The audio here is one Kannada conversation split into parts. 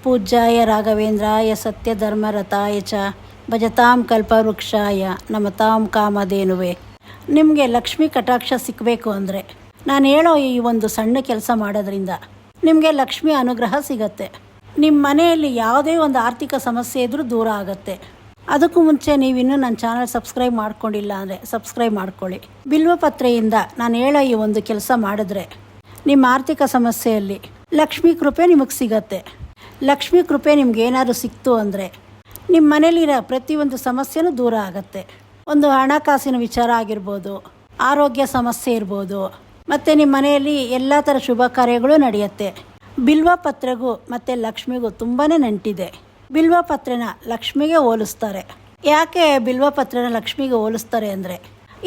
ಪೂಜ್ಯಾಯ ರಾಘವೇಂದ್ರಾಯ ಸತ್ಯಧರ್ಮರತಾಯ ಚ ಭಜತಾಂ ಕಲ್ಪವೃಕ್ಷಾಯ ನಮತಾಂ ಕಾಮಧೇನುವೆ. ನಿಮಗೆ ಲಕ್ಷ್ಮೀ ಕಟಾಕ್ಷ ಸಿಕ್ಕಬೇಕು ಅಂದರೆ ನಾನು ಹೇಳೋ ಈ ಒಂದು ಸಣ್ಣ ಕೆಲಸ ಮಾಡೋದ್ರಿಂದ ನಿಮಗೆ ಲಕ್ಷ್ಮಿ ಅನುಗ್ರಹ ಸಿಗತ್ತೆ. ನಿಮ್ಮ ಮನೆಯಲ್ಲಿ ಯಾವುದೇ ಒಂದು ಆರ್ಥಿಕ ಸಮಸ್ಯೆ ಇದ್ದರೂ ದೂರ ಆಗುತ್ತೆ. ಅದಕ್ಕೂ ಮುಂಚೆ ನೀವಿನ್ನೂ ನನ್ನ ಚಾನಲ್ ಸಬ್ಸ್ಕ್ರೈಬ್ ಮಾಡ್ಕೊಂಡಿಲ್ಲ ಅಂದರೆ ಸಬ್ಸ್ಕ್ರೈಬ್ ಮಾಡ್ಕೊಳ್ಳಿ. ಬಿಲ್ವಪತ್ರೆಯಿಂದ ನಾನು ಹೇಳೋ ಈ ಒಂದು ಕೆಲಸ ಮಾಡಿದ್ರೆ ನಿಮ್ಮ ಆರ್ಥಿಕ ಸಮಸ್ಯೆಯಲ್ಲಿ ಲಕ್ಷ್ಮೀ ಕೃಪೆ ನಿಮಗೆ ಸಿಗತ್ತೆ. ಲಕ್ಷ್ಮೀ ಕೃಪೆ ನಿಮ್ಗೆ ಏನಾದರೂ ಸಿಕ್ತು ಅಂದರೆ ನಿಮ್ಮ ಮನೇಲಿರೋ ಪ್ರತಿಯೊಂದು ಸಮಸ್ಯೆನೂ ದೂರ ಆಗುತ್ತೆ. ಒಂದು ಹಣಕಾಸಿನ ವಿಚಾರ ಆಗಿರ್ಬೋದು, ಆರೋಗ್ಯ ಸಮಸ್ಯೆ ಇರ್ಬೋದು, ಮತ್ತು ನಿಮ್ಮ ಮನೆಯಲ್ಲಿ ಎಲ್ಲ ಥರ ಶುಭ ಕಾರ್ಯಗಳು ನಡೆಯುತ್ತೆ. ಬಿಲ್ವಪತ್ರೆಗೂ ಮತ್ತು ಲಕ್ಷ್ಮಿಗೂ ತುಂಬಾ ನಂಟಿದೆ. ಬಿಲ್ವಪತ್ರೆನ ಲಕ್ಷ್ಮಿಗೆ ಹೋಲಿಸ್ತಾರೆ. ಯಾಕೆ ಬಿಲ್ವಪತ್ರೆನ ಲಕ್ಷ್ಮಿಗೆ ಹೋಲಿಸ್ತಾರೆ ಅಂದರೆ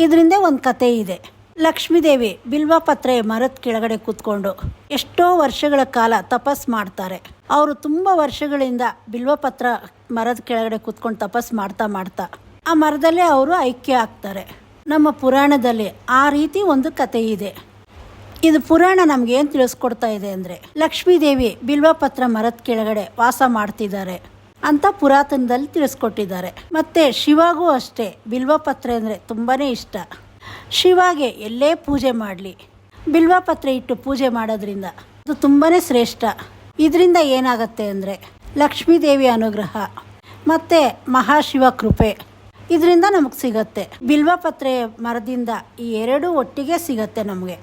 ಇದರಿಂದ ಒಂದು ಕತೆ ಇದೆ. ಲಕ್ಷ್ಮೀದೇವಿ ಬಿಲ್ವಪತ್ರೆ ಮರದ ಕೆಳಗಡೆ ಕೂತ್ಕೊಂಡು ಎಷ್ಟೋ ವರ್ಷಗಳ ಕಾಲ ತಪಸ್ ಮಾಡ್ತಾರೆ. ಅವರು ತುಂಬ ವರ್ಷಗಳಿಂದ ಬಿಲ್ವಪತ್ರ ಮರದ ಕೆಳಗಡೆ ಕೂತ್ಕೊಂಡು ತಪಸ್ ಮಾಡ್ತಾ ಆ ಮರದಲ್ಲೇ ಅವರು ಐಕ್ಯ ಆಗ್ತಾರೆ. ನಮ್ಮ ಪುರಾಣದಲ್ಲಿ ಆ ರೀತಿ ಒಂದು ಕತೆ ಇದೆ. ಇದು ಪುರಾಣ ನಮ್ಗೇನು ತಿಳಿಸ್ಕೊಡ್ತಾ ಇದೆ ಅಂದರೆ ಲಕ್ಷ್ಮೀದೇವಿ ಬಿಲ್ವಪತ್ರ ಮರದ ಕೆಳಗಡೆ ವಾಸ ಮಾಡ್ತಿದ್ದಾರೆ ಅಂತ ಪುರಾತನದಲ್ಲಿ ತಿಳಿಸ್ಕೊಟ್ಟಿದ್ದಾರೆ. ಮತ್ತು ಶಿವಗೂ ಅಷ್ಟೇ ಬಿಲ್ವಪತ್ರೆ ಅಂದರೆ ತುಂಬಾ ಇಷ್ಟ. ಶಿವಾಗೆ ಎಲ್ಲೇ ಪೂಜೆ ಮಾಡಲಿ ಬಿಲ್ವಪತ್ರೆ ಇಟ್ಟು ಪೂಜೆ ಮಾಡೋದ್ರಿಂದ ಅದು ತುಂಬಾ ಶ್ರೇಷ್ಠ. ಇದರಿಂದ ಏನಾಗುತ್ತೆ ಅಂದರೆ ಲಕ್ಷ್ಮೀದೇವಿ ಅನುಗ್ರಹ ಮತ್ತು ಮಹಾಶಿವ ಕೃಪೆ ಇದರಿಂದ ನಮಗೆ ಸಿಗತ್ತೆ. ಬಿಲ್ವಪತ್ರೆ ಮರದಿಂದ ಈ ಎರಡೂ ಒಟ್ಟಿಗೆ ಸಿಗತ್ತೆ. ನಮಗೆ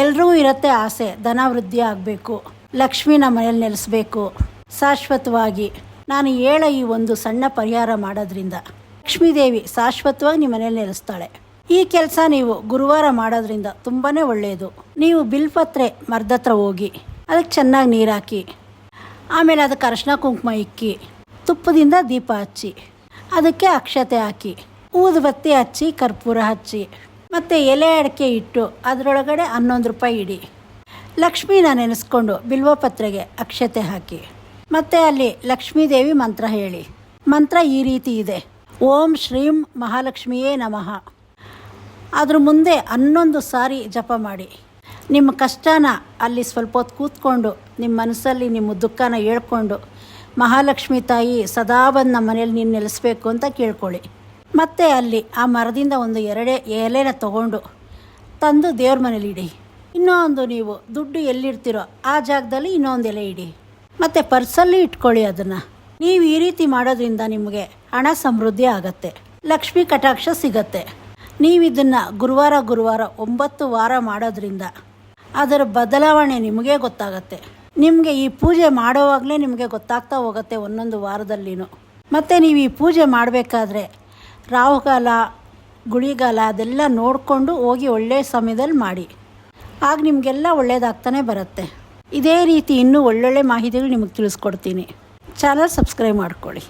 ಎಲ್ರಿಗೂ ಇರುತ್ತೆ ಆಸೆ, ಧನ ವೃದ್ಧಿ ಆಗಬೇಕು, ಲಕ್ಷ್ಮಿ ನಮ್ಮ ಮನೇಲಿ ನೆಲೆಸಬೇಕು ಶಾಶ್ವತವಾಗಿ. ನಾನು ಹೇಳೋ ಈ ಒಂದು ಸಣ್ಣ ಪರಿಹಾರ ಮಾಡೋದ್ರಿಂದ ಲಕ್ಷ್ಮೀದೇವಿ ಶಾಶ್ವತವಾಗಿ ನಿಮ್ಮ ಮನೇಲಿ ನೆಲೆಸ್ತಾಳೆ. ಈ ಕೆಲಸ ನೀವು ಗುರುವಾರ ಮಾಡೋದ್ರಿಂದ ತುಂಬಾ ಒಳ್ಳೆಯದು. ನೀವು ಬಿಲ್ಪತ್ರೆ ಮರದ ಹತ್ರ ಹೋಗಿ ಅದಕ್ಕೆ ಚೆನ್ನಾಗಿ ನೀರು ಹಾಕಿ, ಆಮೇಲೆ ಅದಕ್ಕೆ ಅರಿಶಿನ ಕುಂಕುಮ ಇಕ್ಕಿ, ತುಪ್ಪದಿಂದ ದೀಪ ಹಚ್ಚಿ, ಅದಕ್ಕೆ ಅಕ್ಷತೆ ಹಾಕಿ, ಊದುಬತ್ತಿ ಹಚ್ಚಿ, ಕರ್ಪೂರ ಹಚ್ಚಿ, ಮತ್ತು ಎಲೆ ಅಡಿಕೆ ಇಟ್ಟು ಅದರೊಳಗಡೆ 11 ರೂಪಾಯಿ ಇಡಿ. ಲಕ್ಷ್ಮೀನ ನೆನೆಸ್ಕೊಂಡು ಬಿಲ್ವಪತ್ರೆಗೆ ಅಕ್ಷತೆ ಹಾಕಿ, ಮತ್ತು ಅಲ್ಲಿ ಲಕ್ಷ್ಮೀದೇವಿ ಮಂತ್ರ ಹೇಳಿ. ಮಂತ್ರ ಈ ರೀತಿ ಇದೆ: ಓಂ ಶ್ರೀಂ ಮಹಾಲಕ್ಷ್ಮಿಯೇ ನಮಃ. ಅದ್ರ ಮುಂದೆ 11 ಸಾರಿ ಜಪ ಮಾಡಿ ನಿಮ್ಮ ಕಷ್ಟನ ಅಲ್ಲಿ ಸ್ವಲ್ಪ ಹೊತ್ತು ಕೂತ್ಕೊಂಡು ನಿಮ್ಮ ಮನಸ್ಸಲ್ಲಿ ನಿಮ್ಮ ದುಃಖನ ಹೇಳ್ಕೊಂಡು, ಮಹಾಲಕ್ಷ್ಮಿ ತಾಯಿ ಸದಾ ಬಂದು ನಮ್ಮ ಮನೇಲಿ ನೀನು ನೆಲೆಸಬೇಕು ಅಂತ ಕೇಳ್ಕೊಳ್ಳಿ. ಮತ್ತು ಅಲ್ಲಿ ಆ ಮರದಿಂದ ಒಂದು 2 ಎಲೆನ ತೊಗೊಂಡು ತಂದು ದೇವ್ರ ಮನೇಲಿ ಇಡಿ. ಇನ್ನೊಂದು ನೀವು ದುಡ್ಡು ಎಲ್ಲಿಡ್ತೀರೋ ಆ ಜಾಗದಲ್ಲಿ ಇನ್ನೊಂದು ಎಲೆ ಇಡಿ, ಮತ್ತು ಪರ್ಸಲ್ಲಿ ಇಟ್ಕೊಳ್ಳಿ. ಅದನ್ನು ನೀವು ಈ ರೀತಿ ಮಾಡೋದ್ರಿಂದ ನಿಮಗೆ ಹಣ ಸಮೃದ್ಧಿ ಆಗತ್ತೆ, ಲಕ್ಷ್ಮೀ ಕಟಾಕ್ಷ ಸಿಗತ್ತೆ. ನೀವು ಇದನ್ನು ಗುರುವಾರ 9 ವಾರ ಮಾಡೋದ್ರಿಂದ ಅದರ ಬದಲಾವಣೆ ನಿಮಗೆ ಗೊತ್ತಾಗತ್ತೆ. ನಿಮಗೆ ಈ ಪೂಜೆ ಮಾಡೋವಾಗಲೇ ನಿಮಗೆ ಗೊತ್ತಾಗ್ತಾ ಹೋಗುತ್ತೆ ಒಂದೊಂದು ವಾರದಲ್ಲಿನೂ. ಮತ್ತು ನೀವು ಈ ಪೂಜೆ ಮಾಡಬೇಕಾದ್ರೆ ರಾಹುಗಾಲ, ಗುಳಿಗಾಲ ಅದೆಲ್ಲ ನೋಡಿಕೊಂಡು ಹೋಗಿ ಒಳ್ಳೆಯ ಸಮಯದಲ್ಲಿ ಮಾಡಿ. ಆಗ ನಿಮಗೆಲ್ಲ ಒಳ್ಳೆಯದಾಗ್ತಾನೆ ಬರುತ್ತೆ. ಇದೇ ರೀತಿ ಇನ್ನೂ ಒಳ್ಳೊಳ್ಳೆ ಮಾಹಿತಿಗಳು ನಿಮಗೆ ತಿಳಿಸ್ಕೊಡ್ತೀನಿ. ಚಾನಲ್ ಸಬ್ಸ್ಕ್ರೈಬ್ ಮಾಡ್ಕೊಳ್ಳಿ.